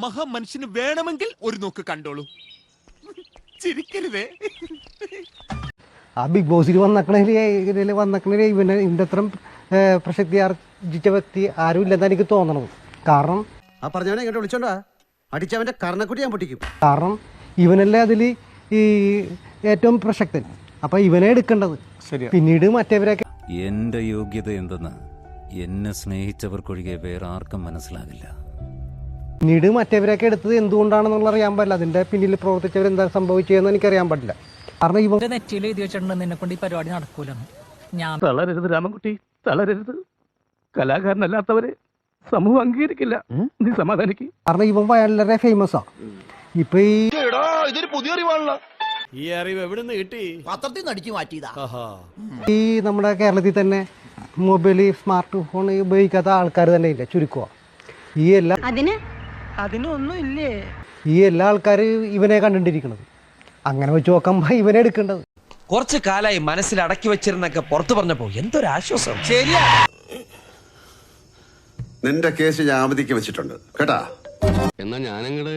മഹാമനുഷ്യന് വേണമെങ്കിൽ ഒരു നോക്ക് കണ്ടോളൂ. ചിരിക്കരുതേ. ആ ബിഗ് ബോസിൽ വന്നക്കണേ ഇവനെ ഇതിൻ്റെ അത്ര പ്രസക്തി ആർജിച്ച വ്യക്തി ആരും ഇല്ലെന്നാണ് എനിക്ക് തോന്നണത്. കാരണം ആ പറഞ്ഞവനെ ഇങ്ങോട്ട് വിളിച്ചോണ്ടാ അടിച്ചവന്റെ കർണക്കുട്ടി ഞാൻ പൊട്ടിക്കും. കാരണം ഇവനല്ലേ അതിൽ ഈ ഏറ്റവും പ്രസക്തൻ. അപ്പൊ ഇവനെ എടുക്കേണ്ടത്. പിന്നീട് മറ്റേവരൊക്കെ. എന്റെ യോഗ്യത എന്തെന്ന് എന്നെ സ്നേഹിച്ചവർക്കൊഴികെ വേറെ ആർക്കും മനസ്സിലാകില്ല. പിന്നീട് മറ്റേവരൊക്കെ എടുത്തത് എന്തുകൊണ്ടാണെന്നുള്ള അറിയാൻ പാടില്ല. അതിന്റെ പിന്നിൽ പ്രവർത്തിച്ചവർ എന്താ സംഭവിച്ചതെന്ന് എനിക്കറിയാൻ പാടില്ല. കാരണം ഇവ നെറ്റിയിൽ എഴുതി വെച്ചിട്ടുണ്ട് നിന്നെ കൊണ്ട് ഈ പരിപാടി നടക്കൂലെന്ന്. ഞാൻ തളരരുത് രാമൻകുട്ടി, തളരരുത്. കലാകാരനല്ലാത്തവരെ സമൂഹം അംഗീകരിക്കില്ല. നീ സമാധാനിക്ക്. കാരണം ഇവൻ വളരെ ഫേമസാ. ഇപ്പൊ ഇതൊരു പുതിയ അറിവാണല്ലോ. ഈ അറിവ് എവിടെ നിന്ന് കിട്ടി? പത്രത്തിൽ നിന്ന് അടിച്ചു മാറ്റിയതാ. ഈ നമ്മുടെ കേരളത്തിൽ തന്നെ മൊബൈൽ സ്മാർട്ട് ഫോൺ ഉപയോഗിക്കാത്ത ആൾക്കാർ തന്നെ ഇല്ല, ചുരുക്കുക. ഈ എല്ലാ ആൾക്കാരും ഇവനെ കണ്ടിട്ടിരിക്കണത്. അങ്ങനെ വെച്ച് നോക്കുമ്പോ ഇവനെ എടുക്കേണ്ടത്. കുറച്ചു കാലായി മനസ്സിൽ അടക്കി വെച്ചിരുന്നൊക്കെ പുറത്തു പറഞ്ഞപ്പോ എന്തൊരാശ്വാസം. ശരിയാ. നിന്റെ കേസ് ഞാൻ അവധിക്ക് വെച്ചിട്ടുണ്ട് കേട്ടാ. എന്നാ ഞാനങ്ങട്